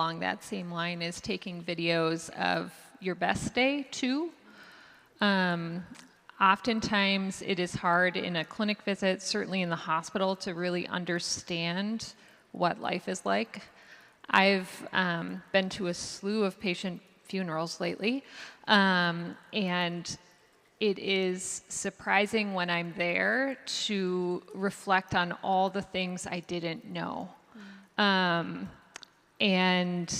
along that same line is taking videos of your best day too. Oftentimes it is hard in a clinic visit, certainly in the hospital, to really understand what life is like. I've been to a slew of patient funerals lately, and it is surprising when I'm there to reflect on all the things I didn't know. And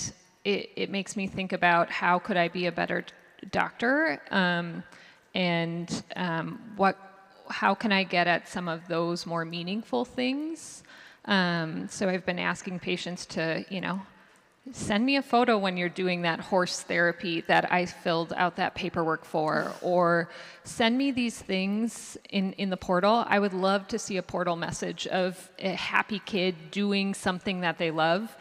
it makes me think about how could I be a better doctor, and how can I get at some of those more meaningful things. So I've been asking patients to, send me a photo when you're doing that horse therapy that I filled out that paperwork for, or send me these things in the portal. I would love to see a portal message of a happy kid doing something that they love,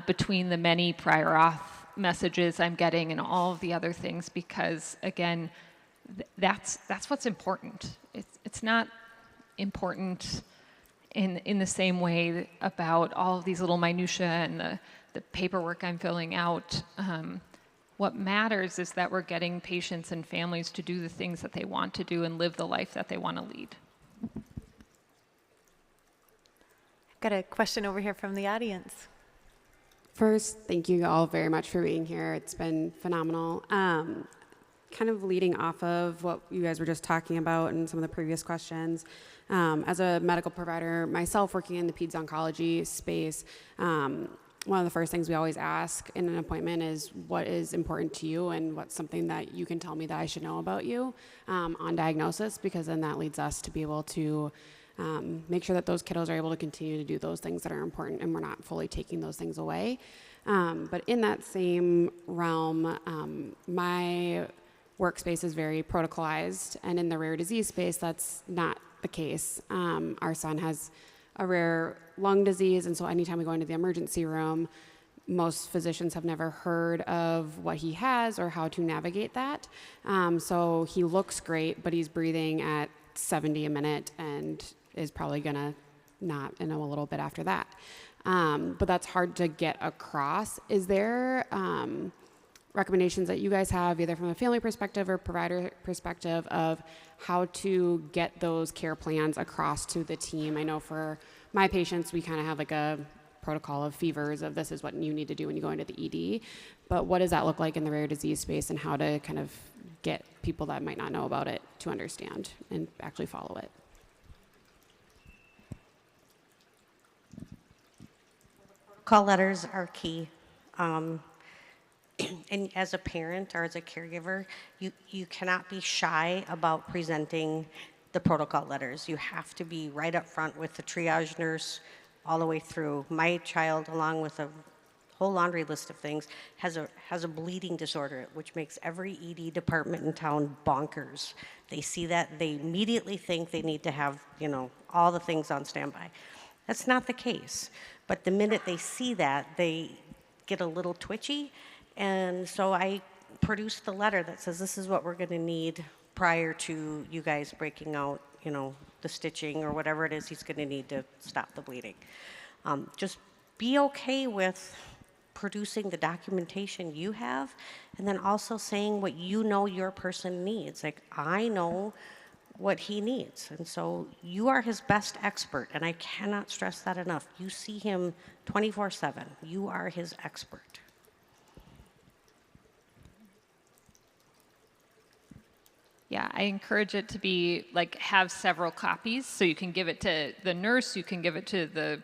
between the many prior auth messages I'm getting and all of the other things, because again, that's what's important. It's not important in the same way about all of these little minutia and the paperwork I'm filling out. What matters is that we're getting patients and families to do the things that they want to do and live the life that they want to lead. I've got a question over here from the audience. First, thank you all very much for being here. It's been phenomenal. Kind of leading off of what you guys were just talking about and some of the previous questions, as a medical provider myself working in the peds oncology space, one of the first things we always ask in an appointment is what is important to you and what's something that you can tell me that I should know about you on diagnosis, because then that leads us to be able to make sure that those kiddos are able to continue to do those things that are important and we're not fully taking those things away. But in that same realm, my workspace is very protocolized, and in the rare disease space, that's not the case. Our son has a rare lung disease, and so anytime we go into the emergency room, most physicians have never heard of what he has or how to navigate that. So he looks great, but he's breathing at 70 a minute and is probably gonna not in a little bit after that. But that's hard to get across. Is there recommendations that you guys have, either from a family perspective or provider perspective, of how to get those care plans across to the team? I know for my patients, we kind of have like a protocol of fevers of this is what you need to do when you go into the ED, but what does that look like in the rare disease space, and how to kind of get people that might not know about it to understand and actually follow it? Call letters are key. And as a parent or as a caregiver, you cannot be shy about presenting the protocol letters. You have to be right up front with the triage nurse all the way through. My child, along with a whole laundry list of things, has a bleeding disorder, which makes every ED department in town bonkers. They see that, they immediately think they need to have, all the things on standby. That's not the case. But the minute they see that, they get a little twitchy. And so I produced the letter that says this is what we're going to need prior to you guys breaking out, the stitching or whatever it is he's going to need to stop the bleeding. Just be okay with producing the documentation you have, and then also saying what your person needs. Like, I know what he needs, and so you are his best expert, and I cannot stress that enough. You see him 24/7. You are his expert. Yeah, I encourage it to be have several copies, so you can give it to the nurse, you can give it to the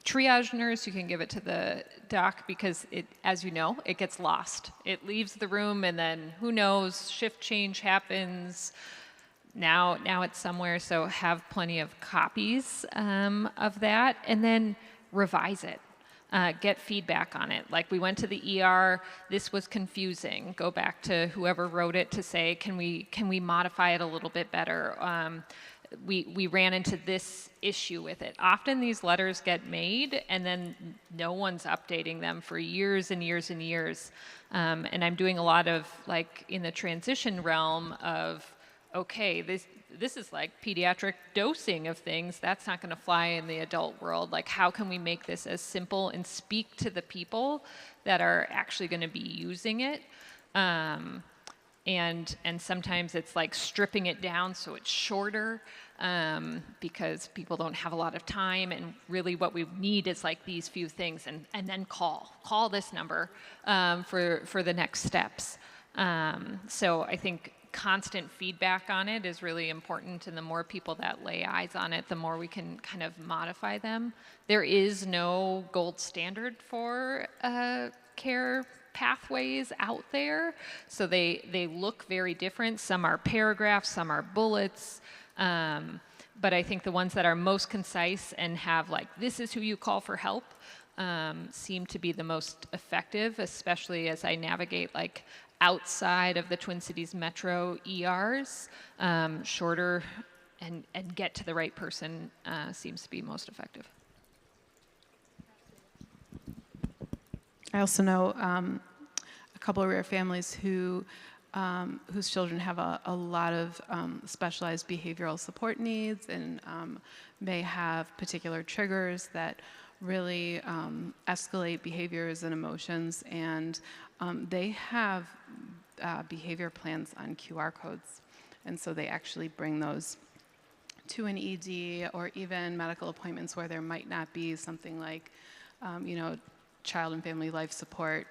triage nurse, you can give it to the doc, because it, as you know, it gets lost. It leaves the room, and then who knows, shift change happens. Now it's somewhere, so have plenty of copies of that, and then revise it. Get feedback on it. Like, we went to the ER, this was confusing. Go back to whoever wrote it to say, can we modify it a little bit better? We ran into this issue with it. Often these letters get made and then no one's updating them for years and years and years. And I'm doing a lot of, in the transition realm of, okay, this is like pediatric dosing of things. That's not going to fly in the adult world. Like, how can we make this as simple and speak to the people that are actually going to be using it? And sometimes it's like stripping it down so it's shorter, because people don't have a lot of time, and really what we need is like these few things, and then call this number for the next steps. So I think constant feedback on it is really important, and the more people that lay eyes on it, the more we can kind of modify them. There is no gold standard for care pathways out there, so they look very different. Some are paragraphs, some are bullets, but I think the ones that are most concise and have like, this is who you call for help, seem to be the most effective, especially as I navigate like outside of the Twin Cities metro ERs. Shorter and get to the right person seems to be most effective. I also know a couple of rare families whose children have a lot of specialized behavioral support needs, and may have particular triggers that really escalate behaviors and emotions, and they have behavior plans on QR codes, and so they actually bring those to an ED or even medical appointments where there might not be something like, child and family life support,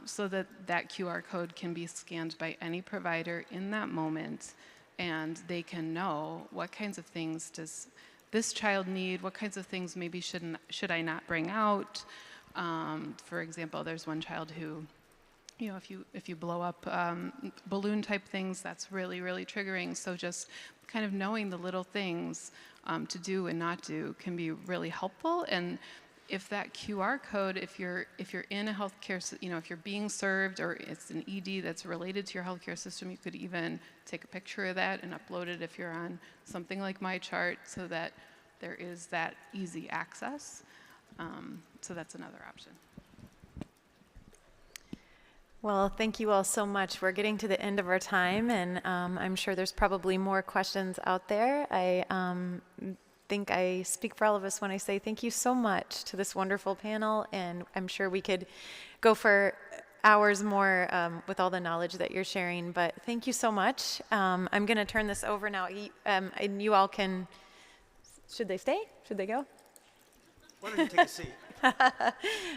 so that QR code can be scanned by any provider in that moment, and they can know what kinds of things does this child need, what kinds of things maybe should I not bring out. For example, there's one child who, if you blow up balloon type things, that's really, really triggering. So just kind of knowing the little things to do and not do can be really helpful. And if that QR code, if you're in a healthcare, if you're being served or it's an ED that's related to your healthcare system, you could even take a picture of that and upload it if you're on something like MyChart, so that there is that easy access. So that's another option. Well, thank you all so much. We're getting to the end of our time, and I'm sure there's probably more questions out there. I think I speak for all of us when I say thank you so much to this wonderful panel, and I'm sure we could go for hours more with all the knowledge that you're sharing, but thank you so much. I'm going to turn this over now, and you all can, should they stay? Should they go? Why don't you take a seat?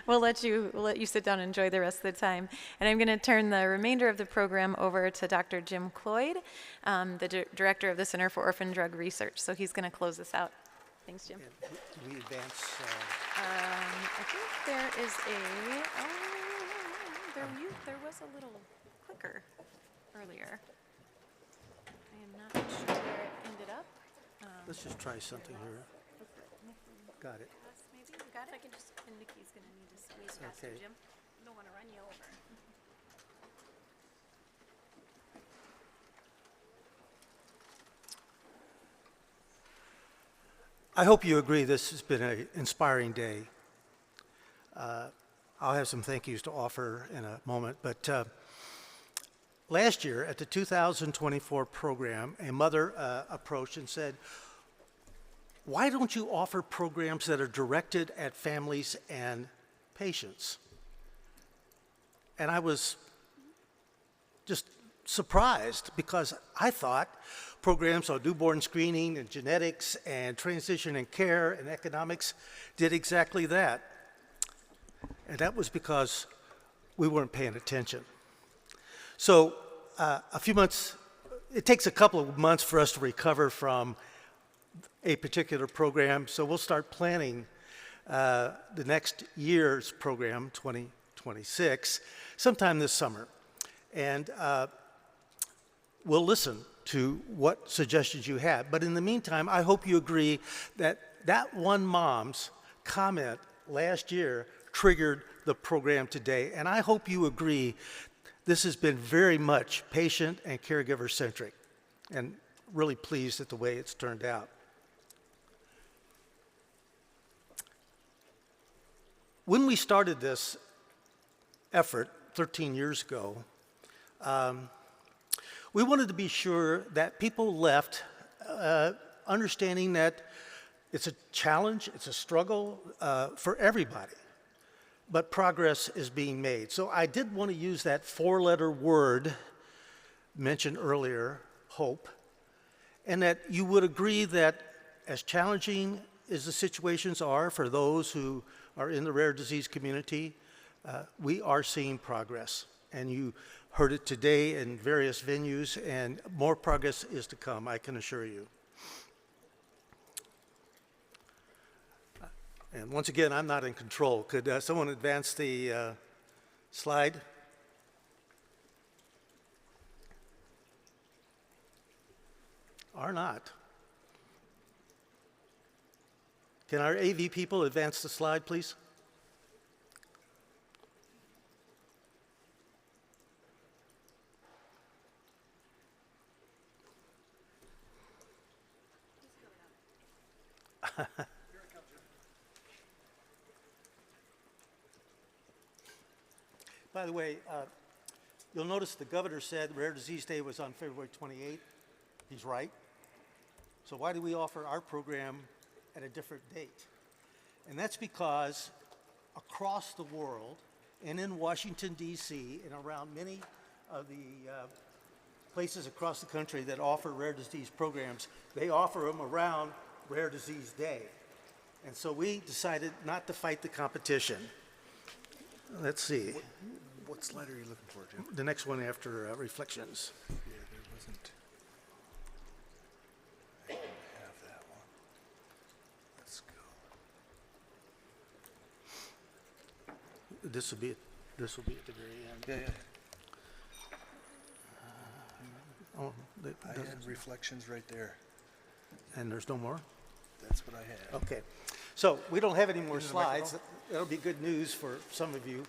We'll let you sit down and enjoy the rest of the time. And I'm going to turn the remainder of the program over to Dr. Jim Cloyd, the director of the Center for Orphan Drug Research. So he's going to close this out. Thanks, Jim. And we advance. I think there is there was a little clicker earlier. I am not sure where it ended up. Let's just try something here. Got it. Maybe you got it. I can just. And Nikki's going to need to squeeze faster, Okay. Jim. I don't want to run you over. I hope you agree this has been an inspiring day. I'll have some thank yous to offer in a moment, but last year at the 2024 program, a mother approached and said, why don't you offer programs that are directed at families and patients? And I was just surprised, because I thought programs on newborn screening and genetics and transition and care and economics did exactly that. And that was because we weren't paying attention. So a few months, it takes a couple of months for us to recover from a particular program, so we'll start planning the next year's program, 2026, sometime this summer. And we'll listen to what suggestions you have. But in the meantime, I hope you agree that that one mom's comment last year triggered the program today. And I hope you agree this has been very much patient and caregiver centric, and really pleased at the way it's turned out. When we started this effort 13 years ago, We wanted to be sure that people left understanding that it's a challenge, it's a struggle for everybody, but progress is being made. So I did want to use that four-letter word mentioned earlier, hope, and that you would agree that as challenging as the situations are for those who are in the rare disease community, we are seeing progress. And you heard it today in various venues, and more progress is to come, I can assure you. And once again, I'm not in control. Could someone advance the slide? Or not. Can our AV people advance the slide, please? By the way, you'll notice the governor said Rare Disease Day was on February 28th. He's right. So why do we offer our program at a different date? And that's because across the world and in Washington, D.C., and around many of the places across the country that offer rare disease programs, they offer them around Rare Disease Day. And so we decided not to fight the competition. Let's see. What slide are you looking for, Jim? The next one after reflections. Yeah, there wasn't. I don't have that one. Let's go. This will be at the very end. Yeah. Oh, I had reflections right there. and there's no more? That's what I had. Okay. So we don't have any more slides. That'll be good news for some of you.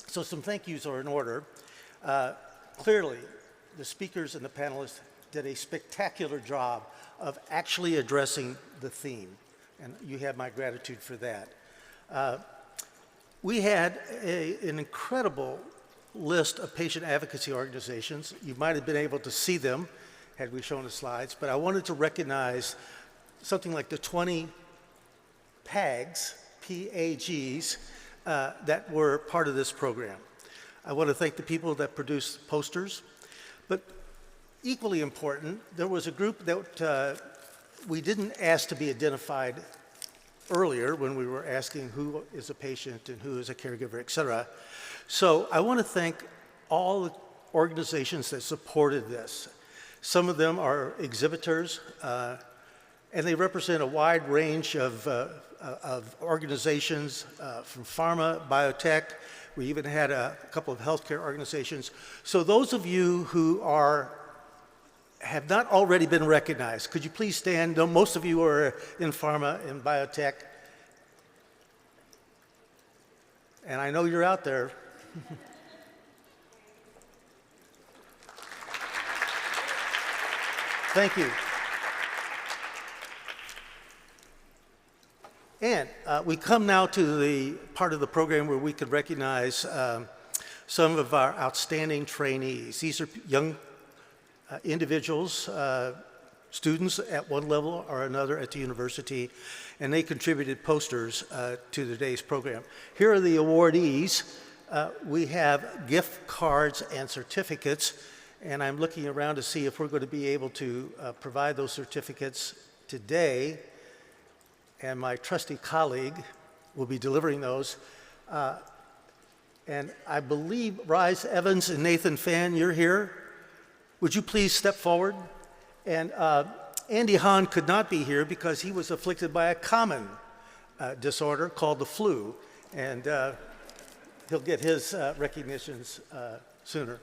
So some thank yous are in order. Clearly, the speakers and the panelists did a spectacular job of actually addressing the theme, and you have my gratitude for that. We had an incredible list of patient advocacy organizations. You might have been able to see them had we shown the slides, but I wanted to recognize something like the 20 PAGs, P-A-Gs, that were part of this program. I want to thank the people that produced posters, but equally important, there was a group that we didn't ask to be identified earlier when we were asking who is a patient and who is a caregiver, et cetera. So I want to thank all the organizations that supported this. Some of them are exhibitors, and they represent a wide range of organizations from pharma, biotech. We even had a couple of healthcare organizations. So those of you who have not already been recognized, could you please stand? No, most of you are in pharma and biotech. And I know you're out there. Thank you. And we come now to the part of the program where we could recognize some of our outstanding trainees. These are young individuals, students at one level or another at the university, and they contributed posters to today's program. Here are the awardees. We have gift cards and certificates, and I'm looking around to see if we're going to be able to provide those certificates today, and my trusty colleague will be delivering those. And I believe Rise Evans and Nathan Fan, you're here. Would you please step forward? And Andy Hahn could not be here because he was afflicted by a common disorder called the flu, and he'll get his recognitions sooner.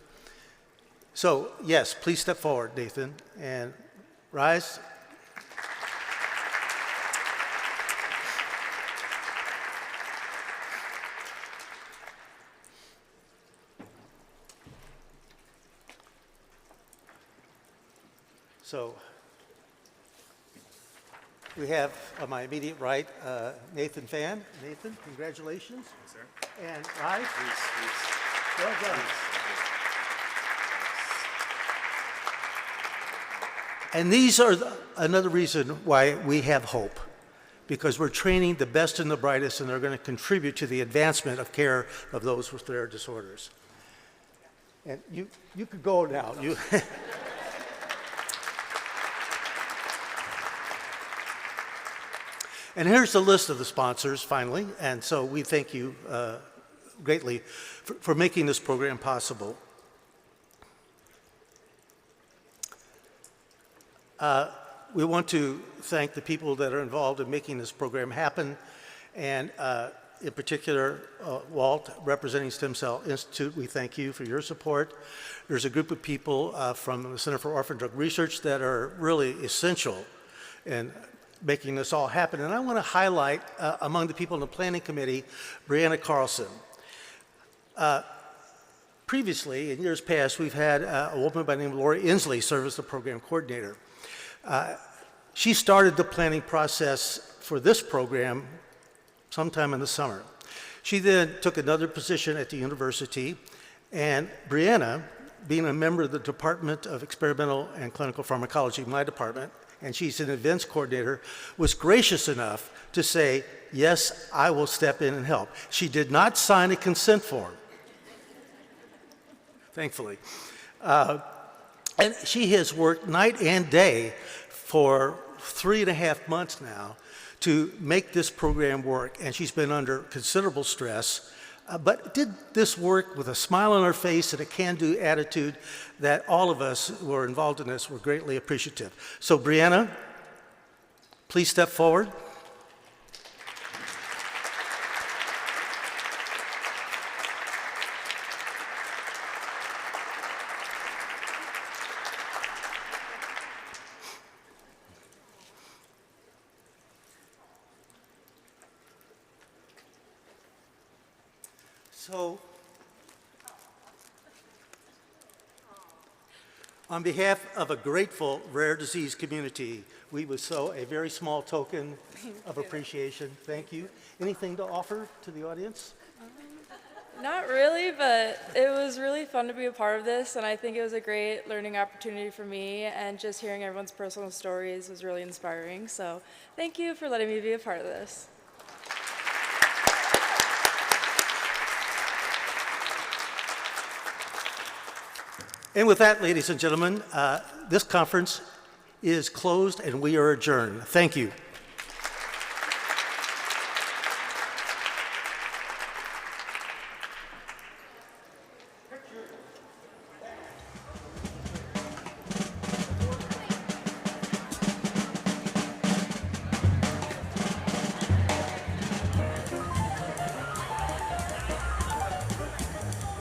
So yes, please step forward, Nathan, and Rise. So we have on my immediate right Nathan Fan. Nathan, congratulations. Yes, sir. And Rise. Please. Well done. And these are another reason why we have hope, because we're training the best and the brightest, and they're going to contribute to the advancement of care of those with rare disorders. And you could go now. And here's the list of the sponsors, finally. And so we thank you greatly for making this program possible. We want to thank the people that are involved in making this program happen, and in particular, Walt, representing Stem Cell Institute, we thank you for your support. There's a group of people from the Center for Orphan Drug Research that are really essential in making this all happen. And I want to highlight, among the people in the planning committee, Brianna Carlson. Previously, in years past, we've had a woman by the name of Lori Inslee serve as the program coordinator. She started the planning process for this program sometime in the summer. She then took another position at the university, and Brianna, being a member of the Department of Experimental and Clinical Pharmacology, my department, and she's an events coordinator, was gracious enough to say, yes, I will step in and help. She did not sign a consent form, thankfully. And she has worked night and day for 3.5 months now to make this program work, and she's been under considerable stress, but did this work with a smile on her face and a can-do attitude that all of us who are involved in this were greatly appreciative. So Brianna, please step forward. So, on behalf of a grateful rare disease community, we would sow a very small token of appreciation. Thank you. Anything to offer to the audience? Not really, but it was really fun to be a part of this, and I think it was a great learning opportunity for me, and just hearing everyone's personal stories was really inspiring. So thank you for letting me be a part of this. And with that, ladies and gentlemen, this conference is closed and we are adjourned. Thank you.